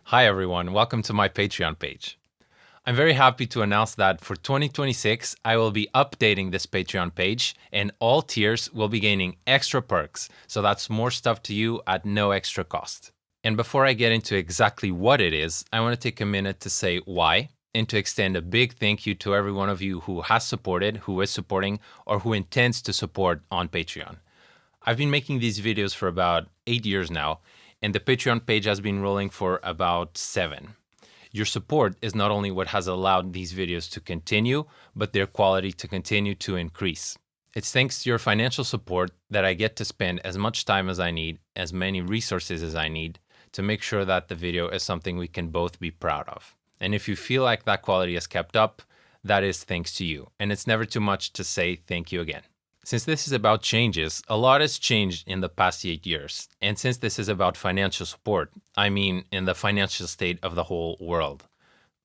Hi everyone, welcome to my Patreon page. I'm very happy to announce that for 2026, I will be updating this Patreon page and all tiers will be gaining extra perks. So that's more stuff to you at no extra cost. And before I get into exactly what it is, I want to take a minute to say why and to extend a big thank you to every one of you who has supported, who is supporting, or who intends to support on Patreon. I've been making these videos for about 8 years now, and the Patreon page has been rolling for about 7. Your support is not only what has allowed these videos to continue, but their quality to continue to increase. It's thanks to your financial support that I get to spend as much time as I need, as many resources as I need, to make sure that the video is something we can both be proud of. And if you feel like that quality has kept up, that is thanks to you. And it's never too much to say thank you again. Since this is about changes, a lot has changed in the past 8 years. And since this is about financial support, I mean in the financial state of the whole world.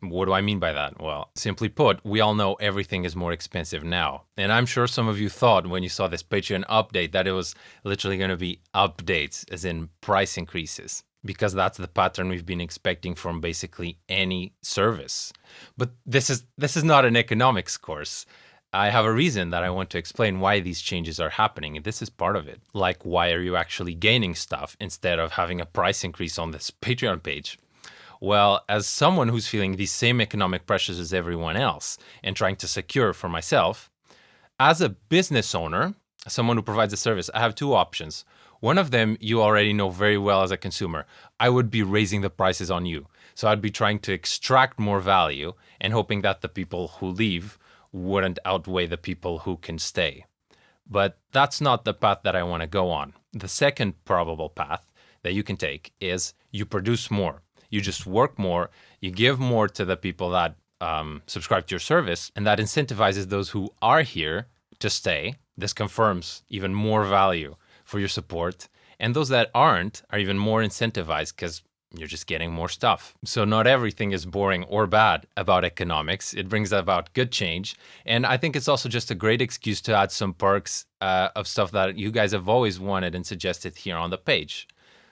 What do I mean by that? Well, simply put, we all know everything is more expensive now. And I'm sure some of you thought when you saw this Patreon update that it was literally going to be updates, as in price increases, because that's the pattern we've been expecting from basically any service. But this is not an economics course. I have a reason that I want to explain why these changes are happening, and this is part of it. Like, why are you actually gaining stuff instead of having a price increase on this Patreon page? Well, as someone who's feeling these same economic pressures as everyone else and trying to secure for myself, as a business owner, someone who provides a service, I have two options. One of them you already know very well as a consumer. I would be raising the prices on you. So I'd be trying to extract more value and hoping that the people who leave wouldn't outweigh the people who can stay. But that's not the path that I want to go on. The second probable path that you can take is you produce more. You just work more, you give more to the people that subscribe to your service, and that incentivizes those who are here to stay. This confirms even more value for your support. And those that aren't are even more incentivized because you're just getting more stuff. So not everything is boring or bad about economics. It brings about good change. And I think it's also just a great excuse to add some perks of stuff that you guys have always wanted and suggested here on the page.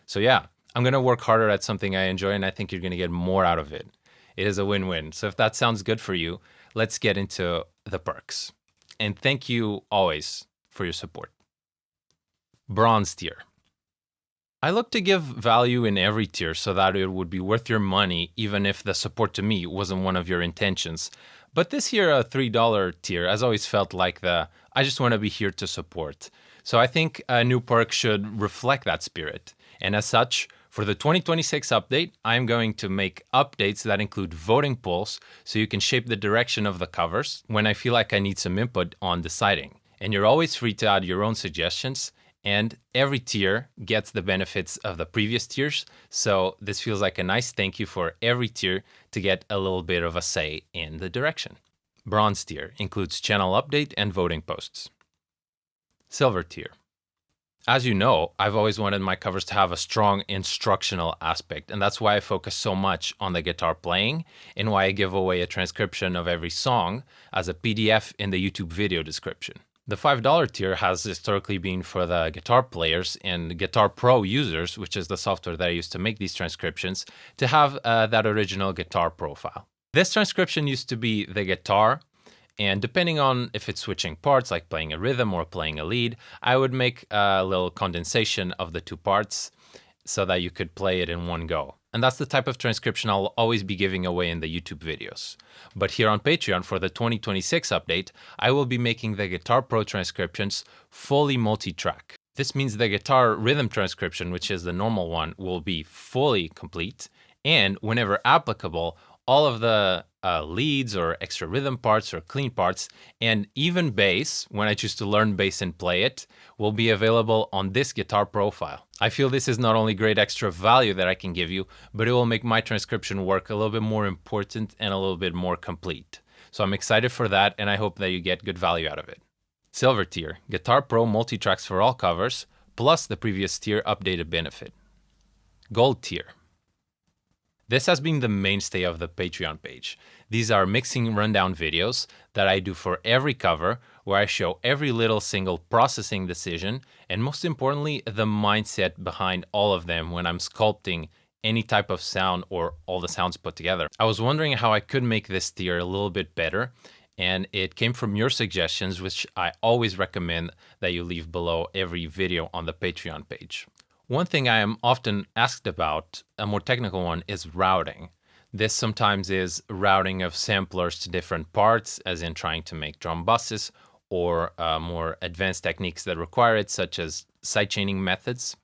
So yeah, I'm going to work harder at something I enjoy, and I think you're going to get more out of it. It is a win-win. So if that sounds good for you, let's get into the perks. And thank you always for your support. Bronze tier. I look to give value in every tier so that it would be worth your money, even if the support to me wasn't one of your intentions. But this year, a $3 tier has always felt like I just want to be here to support. So I think a new perk should reflect that spirit. And as such, for the 2026 update, I'm going to make updates that include voting polls so you can shape the direction of the covers when I feel like I need some input on deciding. And you're always free to add your own suggestions. And every tier gets the benefits of the previous tiers. So this feels like a nice thank you for every tier to get a little bit of a say in the direction. Bronze tier includes channel update and voting posts. Silver tier. As you know, I've always wanted my covers to have a strong instructional aspect, and that's why I focus so much on the guitar playing and why I give away a transcription of every song as a PDF in the YouTube video description. The $5 tier has historically been for the guitar players and Guitar Pro users, which is the software that I use to make these transcriptions, to have that original guitar profile. This transcription used to be the guitar, and depending on if it's switching parts, like playing a rhythm or playing a lead, I would make a little condensation of the two parts so that you could play it in one go. And that's the type of transcription I'll always be giving away in the YouTube videos. But here on Patreon for the 2026 update, I will be making the Guitar Pro transcriptions fully multi-track. This means the guitar rhythm transcription, which is the normal one, will be fully complete. And whenever applicable, all of the leads or extra rhythm parts or clean parts, and even bass, when I choose to learn bass and play it, will be available on this guitar profile. I feel this is not only great extra value that I can give you, but it will make my transcription work a little bit more important and a little bit more complete. So I'm excited for that, and I hope that you get good value out of it. Silver tier, Guitar Pro multi-tracks for all covers, plus the previous tier updated benefit. Gold tier. This has been the mainstay of the Patreon page. These are mixing rundown videos that I do for every cover, where I show every little single processing decision, and most importantly, the mindset behind all of them when I'm sculpting any type of sound or all the sounds put together. I was wondering how I could make this tier a little bit better, and it came from your suggestions, which I always recommend that you leave below every video on the Patreon page. One thing I am often asked about, a more technical one, is routing. This sometimes is routing of samplers to different parts, as in trying to make drum buses, or more advanced techniques that require it, such as sidechaining methods.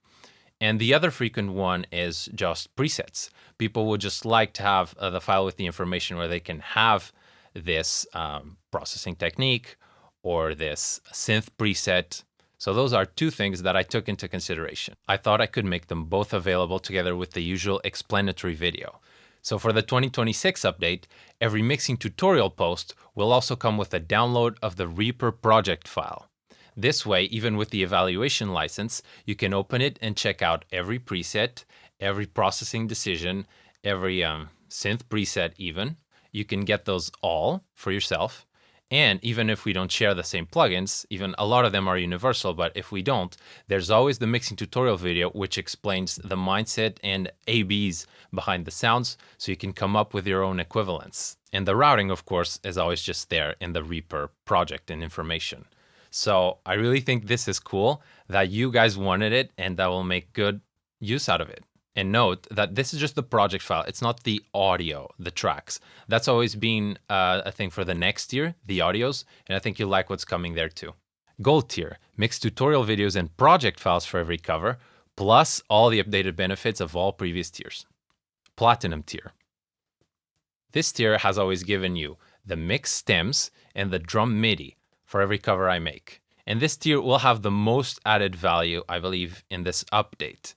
And the other frequent one is just presets. People would just like to have the file with the information where they can have this processing technique or this synth preset. So those are two things that I took into consideration. I thought I could make them both available together with the usual explanatory video. So for the 2026 update, every mixing tutorial post will also come with a download of the Reaper project file. This way, even with the evaluation license, you can open it and check out every preset, every processing decision, every synth preset even. You can get those all for yourself. And even if we don't share the same plugins, even a lot of them are universal, but if we don't, there's always the mixing tutorial video, which explains the mindset and ABs behind the sounds, so you can come up with your own equivalents. And the routing, of course, is always just there in the Reaper project and information. So I really think this is cool that you guys wanted it, and that will make good use out of it. And note that this is just the project file. It's not the audio, the tracks. That's always been a thing for the next tier, the audios, and I think you'll like what's coming there too. Gold tier, mixed tutorial videos and project files for every cover, plus all the updated benefits of all previous tiers. Platinum tier. This tier has always given you the mix stems and the drum MIDI for every cover I make. And this tier will have the most added value, I believe, in this update.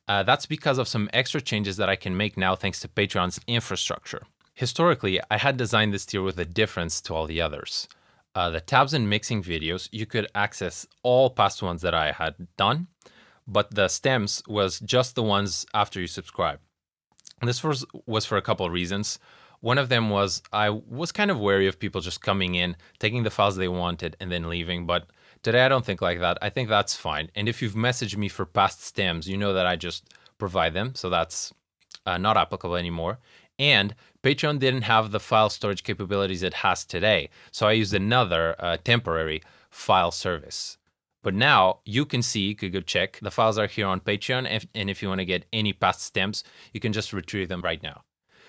That's because of some extra changes that I can make now thanks to Patreon's infrastructure. Historically, I had designed this tier with a difference to all the others. The tabs and mixing videos, you could access all past ones that I had done, but the stems was just the ones after you subscribe. And this was for a couple of reasons. One of them was I was kind of wary of people just coming in, taking the files they wanted, and then leaving, but today I don't think like that. I think that's fine. And if you've messaged me for past stems, you know that I just provide them, so that's not applicable anymore. And Patreon didn't have the file storage capabilities it has today, so I used another temporary file service. But now you can see, you could go check, the files are here on Patreon, and if you want to get any past stems, you can just retrieve them right now.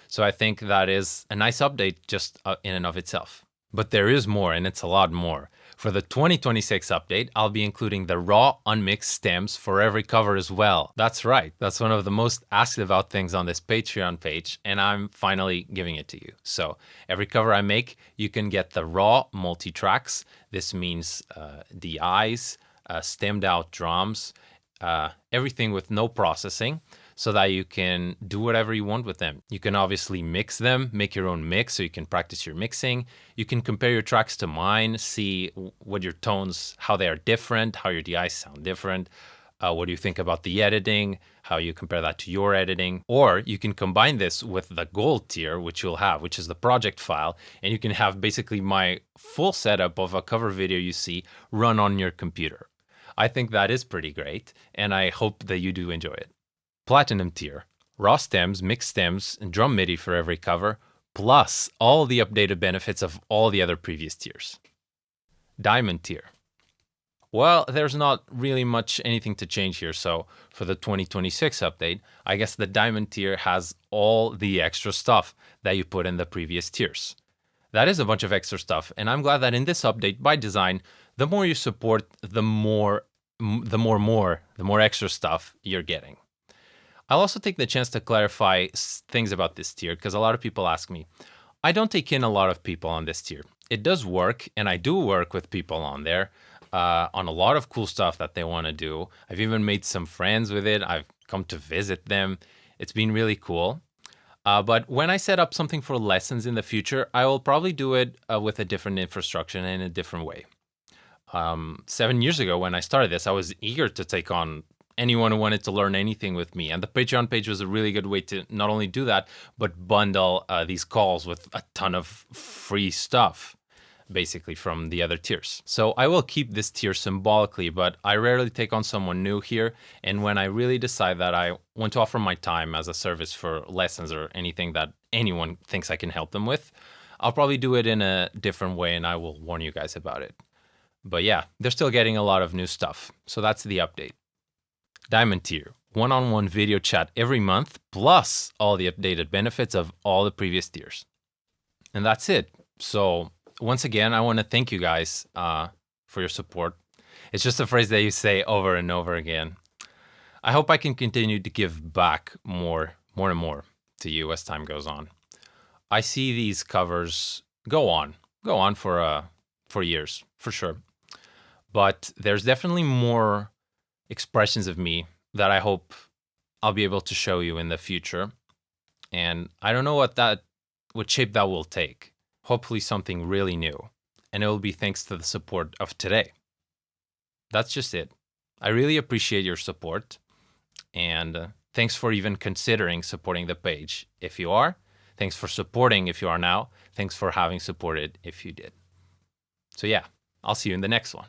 So I think that is a nice update just in and of itself. But there is more, and it's a lot more. For the 2026 update, I'll be including the raw unmixed stems for every cover as well. That's right, that's one of the most asked about things on this Patreon page, and I'm finally giving it to you. So every cover I make, you can get the raw multitracks. This means DIs, stemmed out drums, everything with no processing, so that you can do whatever you want with them. You can obviously mix them, make your own mix so you can practice your mixing. You can compare your tracks to mine, see what your tones, how they are different, how your DIs sound different. What do you think about the editing, how you compare that to your editing. Or you can combine this with the gold tier, which you'll have, which is the project file, and you can have basically my full setup of a cover video you see run on your computer. I think that is pretty great, and I hope that you do enjoy it. Platinum tier, raw stems, mixed stems, and drum MIDI for every cover, plus all the updated benefits of all the other previous tiers. Diamond tier. Well, there's not really much anything to change here, so for the 2026 update, I guess the diamond tier has all the extra stuff that you put in the previous tiers. That is a bunch of extra stuff, and I'm glad that in this update, by design, the more you support, the more extra stuff you're getting. I'll also take the chance to clarify things about this tier, because a lot of people ask me. I don't take in a lot of people on this tier. It does work, and I do work with people on there on a lot of cool stuff that they want to do. I've even made some friends with it. I've come to visit them. It's been really cool. But when I set up something for lessons in the future, I will probably do it with a different infrastructure and in a different way. 7 years ago when I started this, I was eager to take on anyone who wanted to learn anything with me. And the Patreon page was a really good way to not only do that, but bundle these calls with a ton of free stuff. basically from the other tiers. So I will keep this tier symbolically, but I rarely take on someone new here. And when I really decide that I want to offer my time as a service for lessons or anything that anyone thinks I can help them with, I'll probably do it in a different way and I will warn you guys about it. But yeah, they're still getting a lot of new stuff. So that's the update. Diamond tier, one-on-one video chat every month, plus all the updated benefits of all the previous tiers. And that's it. So once again, I want to thank you guys for your support. It's just a phrase that you say over and over again. I hope I can continue to give back more and more to you as time goes on. I see these covers go on for years, for sure. But there's definitely more expressions of me that I hope I'll be able to show you in the future. And I don't know what shape that will take. Hopefully something really new. And it will be thanks to the support of today. That's just it. I really appreciate your support. And thanks for even considering supporting the page if you are. Thanks for supporting if you are now. Thanks for having supported if you did. So yeah, I'll see you in the next one.